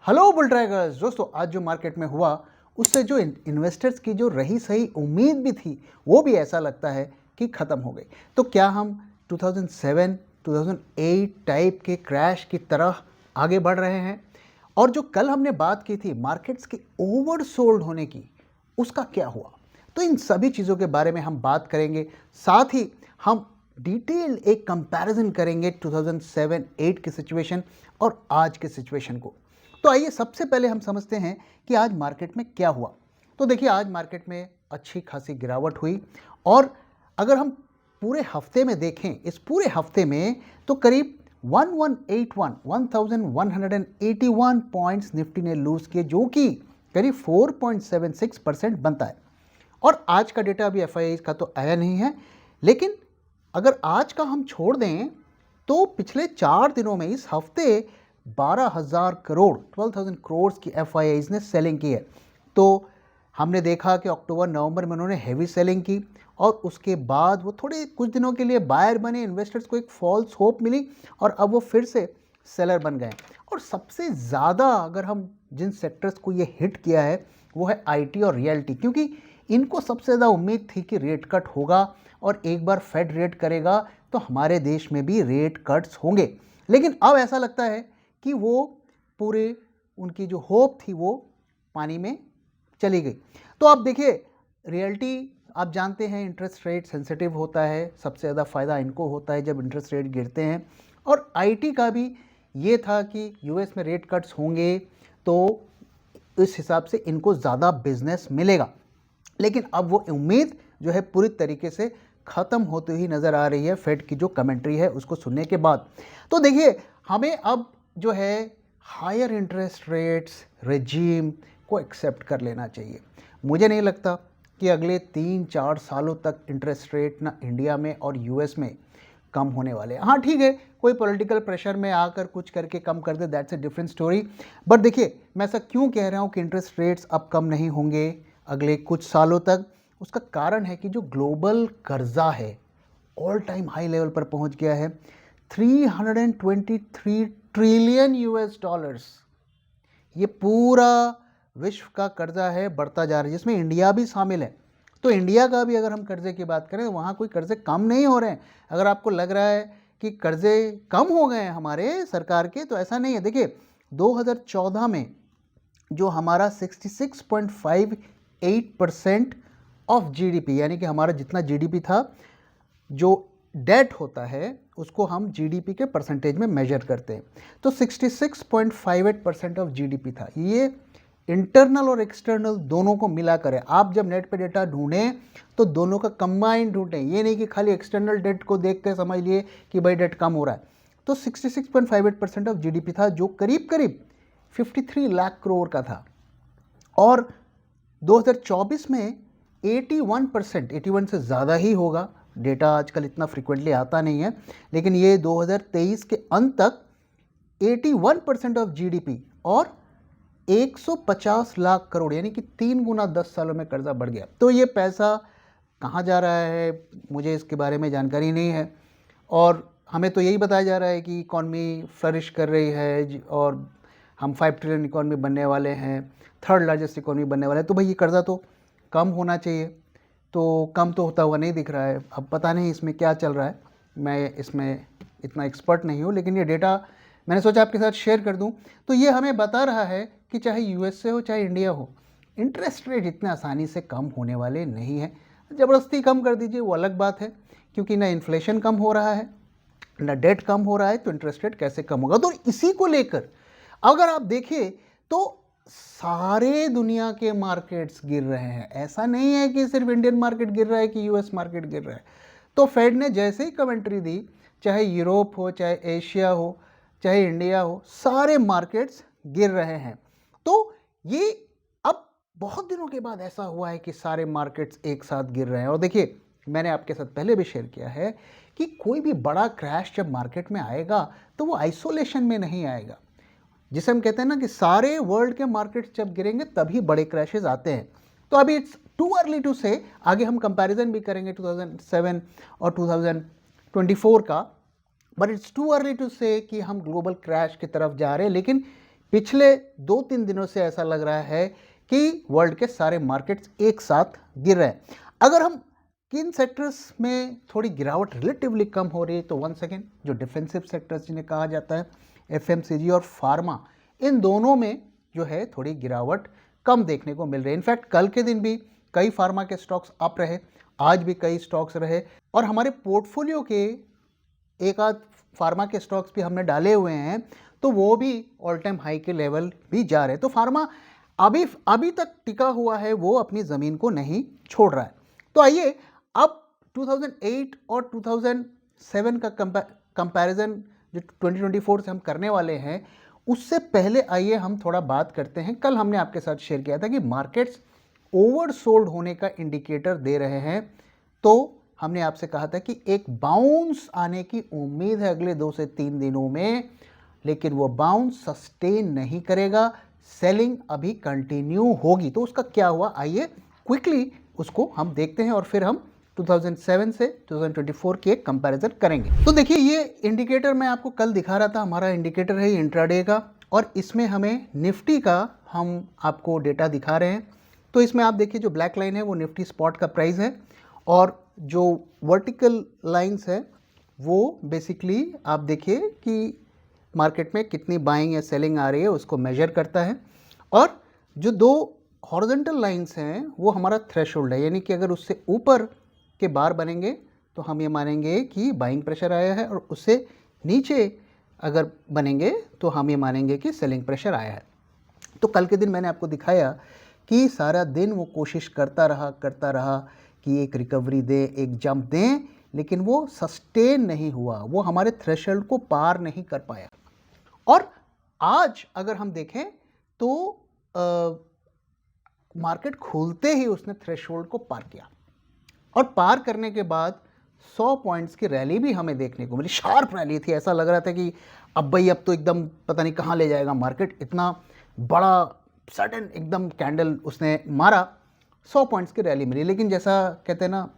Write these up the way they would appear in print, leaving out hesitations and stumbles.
Hello bull trackers दोस्तों, आज जो मार्केट में हुआ उससे जो इन्वेस्टर्स की जो रही सही उम्मीद भी थी वो भी ऐसा लगता है कि ख़त्म हो गई। तो क्या हम 2007 2008 टाइप के क्रैश की तरह आगे बढ़ रहे हैं? और जो कल हमने बात की थी मार्केट्स के ओवर सोल्ड होने की, उसका क्या हुआ? तो इन सभी चीज़ों के बारे में हम बात करेंगे। साथ ही हम डिटेल एक कंपैरिजन करेंगे 2007-8 की सिचुएशन और आज के सिचुएशन को। तो आइए सबसे पहले हम समझते हैं कि आज मार्केट में क्या हुआ। तो देखिए, आज मार्केट में अच्छी खासी गिरावट हुई और अगर हम पूरे हफ्ते में देखें, इस पूरे हफ्ते में तो करीब 1181 पॉइंट्स निफ्टी ने लूज किए, जो कि करीब 4.76% बनता है। और आज का डेटा अभी एफआईआई का तो आया नहीं है, लेकिन अगर आज का हम छोड़ दें तो पिछले 4 दिनों में इस हफ्ते 12,000 करोड़ 12,000 करोड़ की एफआईआईज ने सेलिंग की है। तो हमने देखा कि अक्टूबर नवंबर में उन्होंने हैवी सेलिंग की और उसके बाद वो थोड़े कुछ दिनों के लिए बायर बने, इन्वेस्टर्स को एक फॉल्स होप मिली और अब वो फिर से सेलर बन गए। और सबसे ज़्यादा अगर हम जिन सेक्टर्स को ये हिट किया है वो है आईटी और रियल्टी, क्योंकि इनको सबसे ज़्यादा उम्मीद थी कि रेट कट होगा और एक बार फेड रेट करेगा तो हमारे देश में भी रेट कट्स होंगे। लेकिन अब ऐसा लगता है कि वो पूरे उनकी जो होप थी वो पानी में चली गई। तो आप देखिए, रियल्टी आप जानते हैं इंटरेस्ट रेट सेंसिटिव होता है, सबसे ज़्यादा फ़ायदा इनको होता है जब इंटरेस्ट रेट गिरते हैं। और आईटी का भी ये था कि यूएस में रेट कट्स होंगे तो इस हिसाब से इनको ज़्यादा बिजनेस मिलेगा। लेकिन अब वो उम्मीद जो है पूरी तरीके से ख़त्म होती हुई नज़र आ रही है फेड की जो कमेंट्री है उसको सुनने के बाद। तो देखिए, हमें अब जो है हायर इंटरेस्ट रेट्स रेजीम को एक्सेप्ट कर लेना चाहिए। मुझे नहीं लगता कि अगले 3-4 सालों तक इंटरेस्ट रेट ना इंडिया में और यूएस में कम होने वाले हैं। हाँ ठीक है, कोई पॉलिटिकल प्रेशर में आकर कुछ करके कम कर दे, that's a different story. But देखिए, मैं ऐसा क्यों कह रहा हूँ कि इंटरेस्ट रेट्स अब कम नहीं होंगे अगले कुछ सालों तक? उसका कारण है कि जो ग्लोबल कर्जा है ऑल टाइम हाई लेवल पर पहुंच गया है, 323 ट्रिलियन यूएस डॉलर्स। ये पूरा विश्व का कर्जा है, बढ़ता जा रहा है, जिसमें इंडिया भी शामिल है। तो इंडिया का भी अगर हम कर्जे की बात करें तो वहाँ कोई कर्जे कम नहीं हो रहे हैं। अगर आपको लग रहा है कि कर्जे कम हो गए हैं हमारे सरकार के, तो ऐसा नहीं है। देखिए, 2014 में जो हमारा 66.58% ऑफ जीडीपी, यानी कि हमारा जितना जीडीपी था, जो डेट होता है उसको हम जीडीपी के परसेंटेज में मेजर करते हैं, तो 66.58% ऑफ जीडीपी था। ये इंटरनल और एक्सटर्नल दोनों को मिलाकर है। आप जब नेट पे डेटा ढूंढें तो दोनों का कंबाइंड ढूंढें, ये नहीं कि खाली एक्सटर्नल डेट को देख कर समझ लिए कि भाई डेट कम हो रहा है। तो 66.58% ऑफ जीडीपी था, जो करीब करीब 53 लाख करोड़ का था। और 2024 में 81%, 81 से ज़्यादा ही होगा, डेटा आजकल इतना फ्रिक्वेंटली आता नहीं है, लेकिन ये 2023 के अंत तक 81% ऑफ जीडीपी और 150 लाख करोड़, यानी कि 3 गुना 10 सालों में कर्जा बढ़ गया। तो ये पैसा कहाँ जा रहा है मुझे इसके बारे में जानकारी नहीं है। और हमें तो यही बताया जा रहा है कि इकॉनमी फ्लरिश कर रही है और हम 5 ट्रिलियन इकॉनमी बनने वाले हैं, थर्ड लार्जेस्ट इकॉनमी बनने वाले हैं। तो भाई ये कर्जा तो कम होना चाहिए, तो कम तो होता हुआ नहीं दिख रहा है। अब पता नहीं इसमें क्या चल रहा है, मैं इसमें इतना एक्सपर्ट नहीं हूँ, लेकिन ये डेटा मैंने सोचा आपके साथ शेयर कर दूँ। तो ये हमें बता रहा है कि चाहे यूएस से हो चाहे इंडिया हो, इंटरेस्ट रेट इतने आसानी से कम होने वाले नहीं हैं। ज़बरदस्ती कम कर दीजिए वो अलग बात है, क्योंकि ना इन्फ्लेशन कम हो रहा है ना डेट कम हो रहा है, तो इंटरेस्ट रेट कैसे कम होगा? तो इसी को लेकर अगर आप देखिए तो सारे दुनिया के मार्केट्स गिर रहे हैं। ऐसा नहीं है कि सिर्फ इंडियन मार्केट गिर रहा है कि यूएस मार्केट गिर रहा है। तो फेड ने जैसे ही कमेंट्री दी, चाहे यूरोप हो चाहे एशिया हो चाहे इंडिया हो, सारे मार्केट्स गिर रहे हैं। तो ये अब बहुत दिनों के बाद ऐसा हुआ है कि सारे मार्केट्स एक साथ गिर रहे हैं। और देखिए, मैंने आपके साथ पहले भी शेयर किया है कि कोई भी बड़ा क्रैश जब मार्केट में आएगा तो वो आइसोलेशन में नहीं आएगा, जिसे हम कहते हैं ना कि सारे वर्ल्ड के मार्केट्स जब गिरेंगे तभी बड़े क्रैशेस आते हैं। तो अभी इट्स टू अर्ली टू से, आगे हम कंपैरिजन भी करेंगे 2007 और 2024 का, but it's too early to say कि हम ग्लोबल क्रैश की तरफ जा रहे हैं। लेकिन पिछले 2-3 दिनों से ऐसा लग रहा है कि वर्ल्ड के सारे मार्केट्स एक साथ गिर रहे हैं। अगर हम किन सेक्टर्स में थोड़ी गिरावट रिलेटिवली कम हो रही है, तो वन सेकेंड, जो डिफेंसिव सेक्टर्स जिन्हें कहा जाता है, एफएमसीजी और फार्मा, इन दोनों में जो है थोड़ी गिरावट कम देखने को मिल रही है। इनफैक्ट कल के दिन भी कई फार्मा के स्टॉक्स अप रहे, आज भी कई स्टॉक्स रहे, और हमारे पोर्टफोलियो के एक आध फार्मा के स्टॉक्स भी हमने डाले हुए हैं, तो वो भी ऑल टाइम हाई के लेवल भी जा रहे हैं। तो फार्मा अभी तक टिका हुआ है, वो अपनी ज़मीन को नहीं छोड़ रहा है। तो आइए अब 2008 और 2007 का कंपैरिजन जो 2024 से हम करने वाले हैं, उससे पहले आइए हम थोड़ा बात करते हैं। कल हमने आपके साथ शेयर किया था कि मार्केट्स ओवरसोल्ड होने का इंडिकेटर दे रहे हैं, तो हमने आपसे कहा था कि एक बाउंस आने की उम्मीद है अगले 2 से 3 दिनों में, लेकिन वो बाउंस सस्टेन नहीं करेगा, सेलिंग अभी कंटिन्यू होगी। तो उसका क्या हुआ, आइए क्विकली उसको हम देखते हैं और फिर हम 2007 से 2024 की एक कंपैरिजन करेंगे। तो देखिए, ये इंडिकेटर मैं आपको कल दिखा रहा था, हमारा इंडिकेटर है इंट्राडे का, और इसमें हमें निफ्टी का हम आपको डेटा दिखा रहे हैं। तो इसमें आप देखिए, जो ब्लैक लाइन है वो निफ्टी स्पॉट का प्राइस है, और जो वर्टिकल लाइंस है वो बेसिकली आप देखिए कि मार्केट में कितनी बाइंग या सेलिंग आ रही है उसको मेजर करता है। और जो 2 हॉरिजॉन्टल लाइंस हैं वो हमारा थ्रेशोल्ड है, यानी कि अगर उससे ऊपर के बार बनेंगे तो हम ये मानेंगे कि बाइंग प्रेशर आया है, और उससे नीचे अगर बनेंगे तो हम ये मानेंगे कि सेलिंग प्रेशर आया है। तो कल के दिन मैंने आपको दिखाया कि सारा दिन वो कोशिश करता रहा कि एक रिकवरी दे, एक जंप दें, लेकिन वो सस्टेन नहीं हुआ, वो हमारे थ्रेशोल्ड को पार नहीं कर पाया। और आज अगर हम देखें तो मार्केट खुलते ही उसने थ्रेशोल्ड को पार किया, और पार करने के बाद 100 पॉइंट्स की रैली भी हमें देखने को मिली। शार्प रैली थी, ऐसा लग रहा था कि अब भाई अब तो एकदम पता नहीं कहाँ ले जाएगा मार्केट, इतना बड़ा सडन एकदम कैंडल उसने मारा, 100 पॉइंट्स की रैली मिली। लेकिन जैसा कहते हैं ना,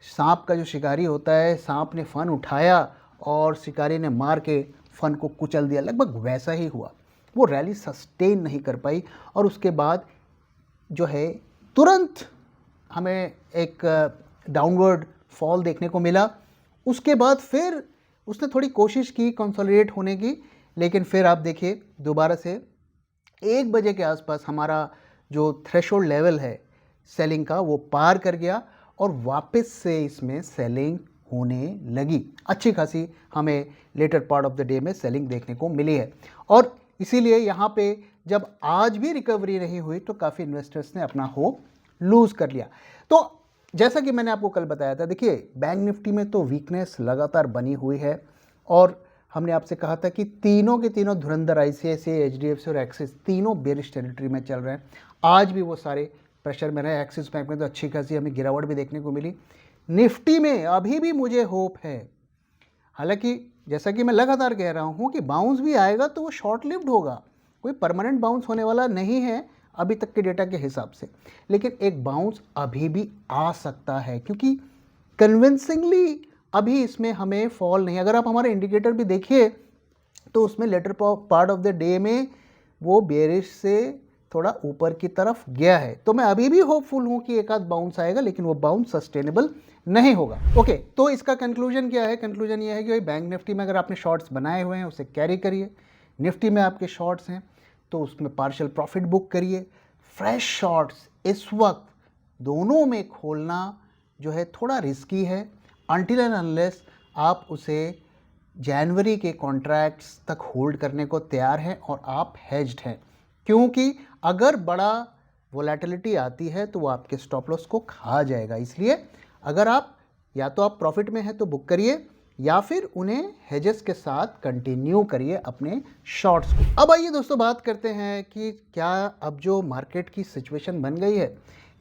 सांप का जो शिकारी होता है, सांप ने फन उठाया और शिकारी ने मार के फन को कुचल दिया, लगभग वैसा ही हुआ। वो रैली सस्टेन नहीं कर पाई, और उसके बाद जो है तुरंत हमें एक डाउनवर्ड फॉल देखने को मिला। उसके बाद फिर उसने थोड़ी कोशिश की कंसोलिडेट होने की, लेकिन फिर आप देखिए दोबारा से 1 बजे के आसपास हमारा जो थ्रेशोल्ड लेवल है सेलिंग का वो पार कर गया, और वापस से इसमें सेलिंग होने लगी। अच्छी खासी हमें later part of the day में सेलिंग देखने को मिली है, और इसीलिए यहाँ पे जब आज भी रिकवरी नहीं हुई तो काफ़ी इन्वेस्टर्स ने अपना होप लूज़ कर लिया। तो जैसा कि मैंने आपको कल बताया था, देखिए बैंक निफ्टी में तो वीकनेस लगातार बनी हुई है, और हमने आपसे कहा था कि तीनों के तीनों धुरंधर आईसीआईसीआई, एचडीएफसी और एक्सिस तीनों बेरिश टेरिटरी में चल रहे हैं। आज भी वो सारे प्रेशर में रहे। एक्सिस बैंक में तो अच्छी खासी हमें गिरावट भी देखने को मिली। निफ्टी में अभी भी मुझे होप है, हालांकि जैसा कि मैं लगातार कह रहा हूँ कि बाउंस भी आएगा तो वो शॉर्ट लिव्ड होगा, कोई परमानेंट बाउंस होने वाला नहीं है अभी तक के डेटा के हिसाब से, लेकिन एक बाउंस अभी भी आ सकता है, क्योंकि कन्विंसिंगली अभी इसमें हमें फॉल नहीं। अगर आप हमारे इंडिकेटर भी देखिए तो उसमें later part of the day में वो बेरिश से थोड़ा ऊपर की तरफ गया है। तो मैं अभी भी होपफुल हूँ कि एक आध बाउंस आएगा, लेकिन वो बाउंस सस्टेनेबल नहीं होगा। ओके, तो इसका कंक्लूजन क्या है? कंक्लूजन ये है कि भाई बैंक निफ्टी में अगर आपने शॉर्ट्स बनाए हुए हैं उसे कैरी करिए, निफ्टी में आपके शॉर्ट्स हैं तो उसमें पार्शियल प्रॉफिट बुक करिए। फ्रेश शॉर्ट्स इस वक्त दोनों में खोलना जो है थोड़ा रिस्की है, अनटिल एंड अनलेस आप उसे जनवरी के कॉन्ट्रैक्ट्स तक होल्ड करने को तैयार हैं और आप हेज्ड हैं, क्योंकि अगर बड़ा वोलेटिलिटी आती है तो वो आपके स्टॉप लॉस को खा जाएगा। इसलिए अगर आप या तो आप प्रॉफिट में हैं तो बुक करिए, या फिर उन्हें हेजेस के साथ कंटिन्यू करिए अपने शॉर्ट्स को। अब आइए दोस्तों बात करते हैं कि क्या अब जो मार्केट की सिचुएशन बन गई है,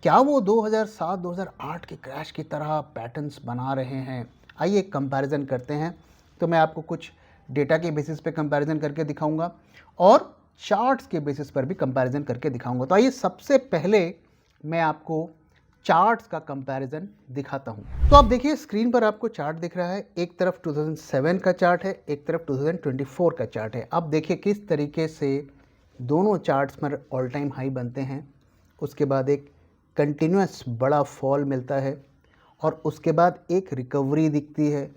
क्या वो 2007-2008 के क्रैश की तरह पैटर्न्स बना रहे हैं? आइए एक कंपैरिजन करते हैं। तो मैं आपको कुछ डेटा के बेसिस पे कंपैरिजन करके दिखाऊंगा और चार्ट्स के बेसिस पर भी कंपैरिजन करके दिखाऊंगा। तो आइए सबसे पहले मैं आपको चार्ट्स का कंपैरिजन दिखाता हूं। तो आप देखिए स्क्रीन पर आपको चार्ट दिख रहा है, एक तरफ 2007 का चार्ट है, एक तरफ 2024 का चार्ट है। अब देखिए किस तरीके से दोनों चार्ट्स में ऑल टाइम हाई बनते हैं, उसके बाद एक कंटिन्यूस बड़ा फॉल मिलता है और उसके बाद एक रिकवरी दिखती है,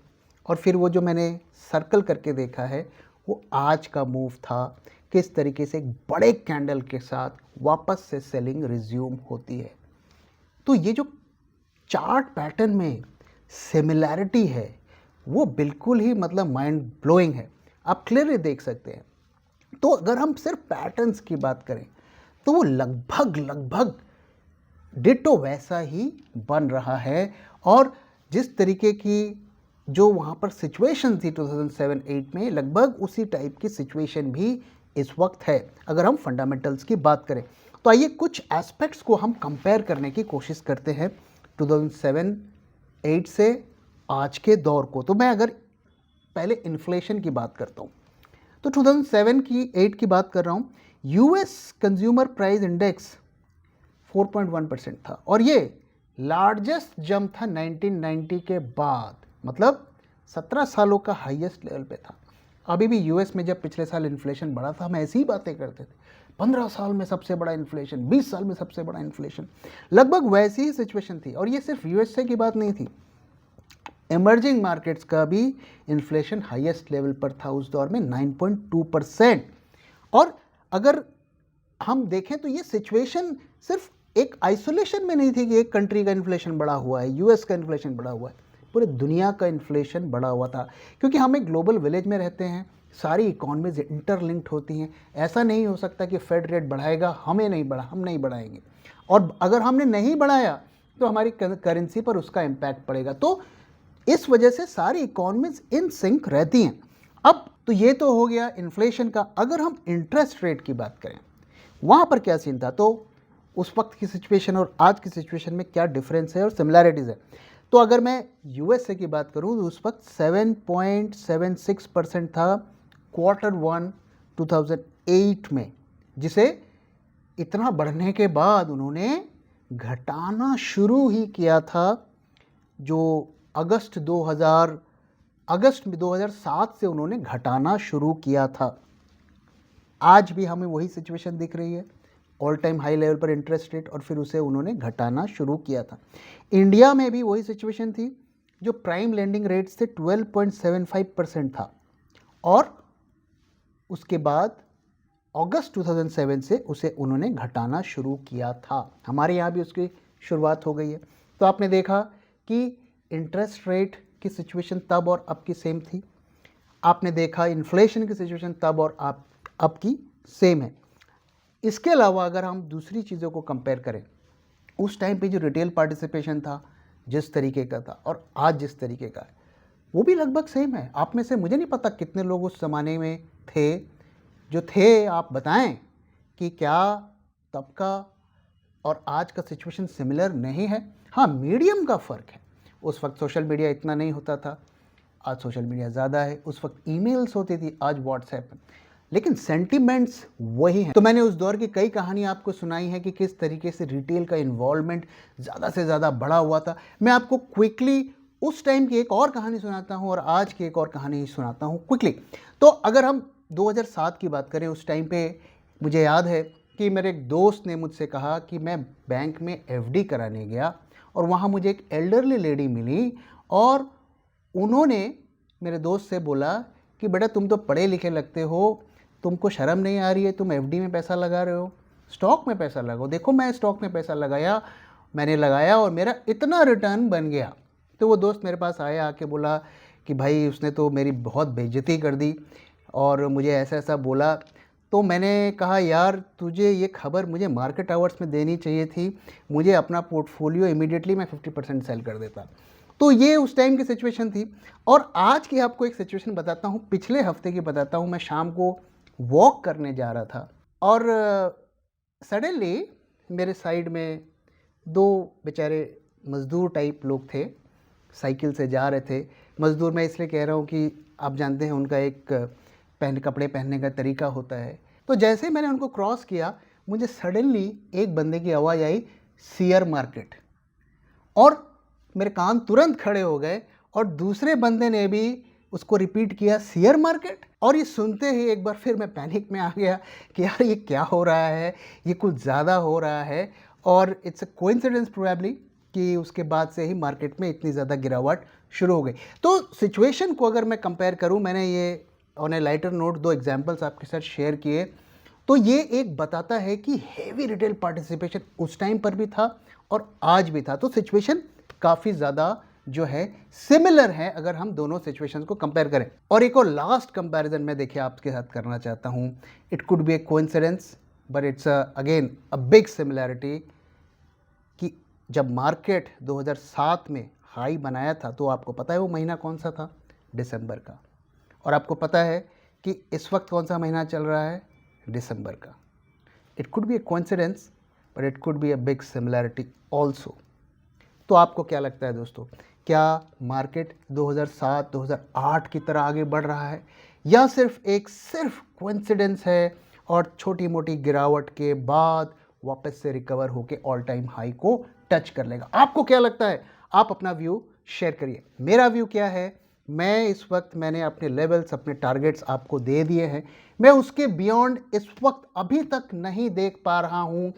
और फिर वो जो मैंने सर्कल करके देखा है वो आज का मूव था, किस तरीके से एक बड़े कैंडल के साथ वापस से सेलिंग रिज्यूम होती है। तो ये जो चार्ट पैटर्न में सिमिलैरिटी है वो बिल्कुल ही मतलब माइंड ब्लोइंग है, आप क्लियरली देख सकते हैं। तो अगर हम सिर्फ पैटर्न्स की बात करें तो वो लगभग डिटो वैसा ही बन रहा है, और जिस तरीके की जो वहाँ पर सिचुएशन थी 2007-8 में, लगभग उसी टाइप की सिचुएशन भी इस वक्त है अगर हम फंडामेंटल्स की बात करें। तो आइए कुछ एस्पेक्ट्स को हम कंपेयर करने की कोशिश करते हैं 2007-8 से आज के दौर को। तो मैं अगर पहले इन्फ्लेशन की बात करता हूँ तो 2007-8 की बात कर रहा हूँ, यूएस कंज्यूमर प्राइस इंडेक्स 4.1% था, और ये लार्जेस्ट जंप था 1990 के बाद, मतलब 17 सालों का हाईएस्ट लेवल पे था। अभी भी यूएस में जब पिछले साल इन्फ्लेशन बढ़ा था हम ऐसी ही बातें करते थे, 15 साल में सबसे बड़ा इन्फ्लेशन, 20 साल में सबसे बड़ा इन्फ्लेशन, लगभग वैसी ही सिचुएशन थी। और ये सिर्फ यूएसए की बात नहीं थी, इमर्जिंग मार्केट्स का भी इन्फ्लेशन हाईएस्ट लेवल पर था उस दौर में 9.2%। और अगर हम देखें तो ये सिचुएशन सिर्फ एक आइसोलेशन में नहीं थी कि एक कंट्री का इन्फ्लेशन बढ़ा हुआ है, यूएस का इन्फ्लेशन बढ़ा हुआ है, पूरे दुनिया का इन्फ्लेशन बढ़ा हुआ था। क्योंकि हम एक ग्लोबल विलेज में रहते हैं, सारी इकोनॉमीज इंटरलिंक्ड होती हैं, ऐसा नहीं हो सकता कि फेड रेट बढ़ाएगा हमें नहीं बढ़ा, हम नहीं बढ़ाएंगे, और अगर हमने नहीं बढ़ाया तो हमारी करेंसी पर उसका इम्पैक्ट पड़ेगा। तो इस वजह से सारी इकोनॉमीज इन सिंक रहती हैं। अब तो ये तो हो गया इन्फ्लेशन का। अगर हम इंटरेस्ट रेट की बात करें वहाँ पर क्या सीन था, तो उस वक्त की सिचुएशन और आज की सिचुएशन में क्या डिफरेंस है और सिमिलैरिटीज़ है। तो अगर मैं यूएसए की बात करूँ तो उस वक्त 7.76% था Q1 2008 में, जिसे इतना बढ़ने के बाद उन्होंने घटाना शुरू ही किया था, जो अगस्त 2007 से उन्होंने घटाना शुरू किया था। आज भी हमें वही सिचुएशन दिख रही है, ऑल टाइम हाई लेवल पर इंटरेस्ट रेट, और फिर उसे उन्होंने घटाना शुरू किया था। इंडिया में भी वही सिचुएशन थी, जो प्राइम लेंडिंग रेट से 12.75% था, और उसके बाद अगस्त 2007 से उसे उन्होंने घटाना शुरू किया था। हमारे यहाँ भी उसकी शुरुआत हो गई है। तो आपने देखा कि इंटरेस्ट रेट की सिचुएशन तब और अब की सेम थी, आपने देखा इन्फ्लेशन की सिचुएशन तब और अब की सेम है। इसके अलावा अगर हम दूसरी चीज़ों को कंपेयर करें, उस टाइम पे जो रिटेल पार्टिसिपेशन था जिस तरीके का था और आज जिस तरीके का है वो भी लगभग सेम है। आप में से मुझे नहीं पता कितने लोग उस ज़माने में थे, जो थे आप बताएं कि क्या तब का और आज का सिचुएशन सिमिलर नहीं है। हाँ, मीडियम का फ़र्क है। उस वक्त सोशल मीडिया इतना नहीं होता था, आज सोशल मीडिया ज़्यादा है। उस वक्त ईमेल्स होती थी, आज व्हाट्सएप, लेकिन सेंटिमेंट्स वही हैं। तो मैंने उस दौर की कई कहानी आपको सुनाई है कि किस तरीके से रिटेल का इन्वॉल्वमेंट ज़्यादा से ज़्यादा बढ़ा हुआ था। मैं आपको क्विकली उस टाइम की एक और कहानी सुनाता हूँ और आज की एक और कहानी सुनाता हूँ क्विकली। तो अगर हम 2007 की बात करें, उस टाइम पे मुझे याद है कि मेरे एक दोस्त ने मुझसे कहा कि मैं बैंक में एफडी कराने गया और वहाँ मुझे एक एल्डरली लेडी मिली, और उन्होंने मेरे दोस्त से बोला कि बेटा तुम तो पढ़े लिखे लगते हो, तुमको शर्म नहीं आ रही है, तुम एफडी में पैसा लगा रहे हो, स्टॉक में पैसा लगाओ। देखो मैं स्टॉक में पैसा लगाया, मैंने लगाया और मेरा इतना रिटर्न बन गया। तो वो दोस्त मेरे पास आया, आके बोला कि भाई उसने तो मेरी बहुत बेइज्जती कर दी और मुझे ऐसा ऐसा बोला। तो मैंने कहा यार तुझे ये खबर मुझे मार्केट आवर्स में देनी चाहिए थी, मुझे अपना पोर्टफोलियो इमीडिएटली मैं 50% सेल कर देता। तो ये उस टाइम की सिचुएशन थी। और आज की आपको एक सिचुएशन बताता हूँ, पिछले हफ्ते की बताता हूँ। मैं शाम को वॉक करने जा रहा था और सडनली मेरे साइड में दो बेचारे मज़दूर टाइप लोग थे, साइकिल से जा रहे थे। मज़दूर मैं इसलिए कह रहा हूँ कि आप जानते हैं उनका एक कपड़े पहनने का तरीका होता है। तो जैसे मैंने उनको क्रॉस किया, मुझे सडनली एक बंदे की आवाज़ आई, शेयर मार्केट, और मेरे कान तुरंत खड़े हो गए। और दूसरे बंदे ने भी उसको रिपीट किया शेयर मार्केट, और ये सुनते ही एक बार फिर मैं पैनिक में आ गया कि यार ये क्या हो रहा है, ये कुछ ज़्यादा हो रहा है। और इट्स अ कोइंसिडेंस प्रोबेबली कि उसके बाद से ही मार्केट में इतनी ज़्यादा गिरावट शुरू हो गई। तो सिचुएशन को अगर मैं कंपेयर करूं, मैंने ये on A lighter note 2 examples आपके साथ शेयर किए, तो ये एक बताता है कि हेवी रिटेल पार्टिसिपेशन उस टाइम पर भी था और आज भी था। तो सिचुएशन काफ़ी ज़्यादा जो है सिमिलर है अगर हम दोनों सिचुएशंस को कंपेयर करें। और एक और लास्ट कंपैरिजन मैं देखिए आपके साथ करना चाहता हूँ। It could be A coincidence but it's again a big similarity कि जब मार्केट 2007 में हाई बनाया था तो आपको पता है वो महीना कौन सा था? दिसंबर का। और आपको पता है कि इस वक्त कौन सा महीना चल रहा है? दिसंबर का। It could be A coincidence but it could be a big similarity also. तो आपको क्या लगता है दोस्तों, क्या मार्केट 2007-2008 की तरह आगे बढ़ रहा है, या सिर्फ कोइंसिडेंस है और छोटी मोटी गिरावट के बाद वापस से रिकवर होके ऑल टाइम हाई को टच कर लेगा? आपको क्या लगता है? आप अपना व्यू शेयर करिए। मेरा व्यू क्या है, मैं इस वक्त मैंने अपने लेवल्स, अपने टारगेट्स आपको दे दिए हैं। मैं उसके बियॉन्ड इस वक्त अभी तक नहीं देख पा रहा हूँ।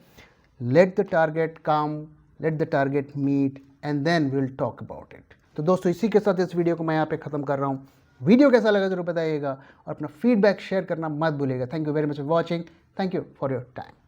Let the target come, let the target meet and then will talk about it. तो दोस्तों इसी के साथ इस वीडियो को मैं यहाँ पे ख़त्म कर रहा हूँ। वीडियो कैसा लगा जरूर बताइएगा और अपना फीडबैक शेयर करना मत भूलिएगा। Thank you very much for watching. Thank you for your time.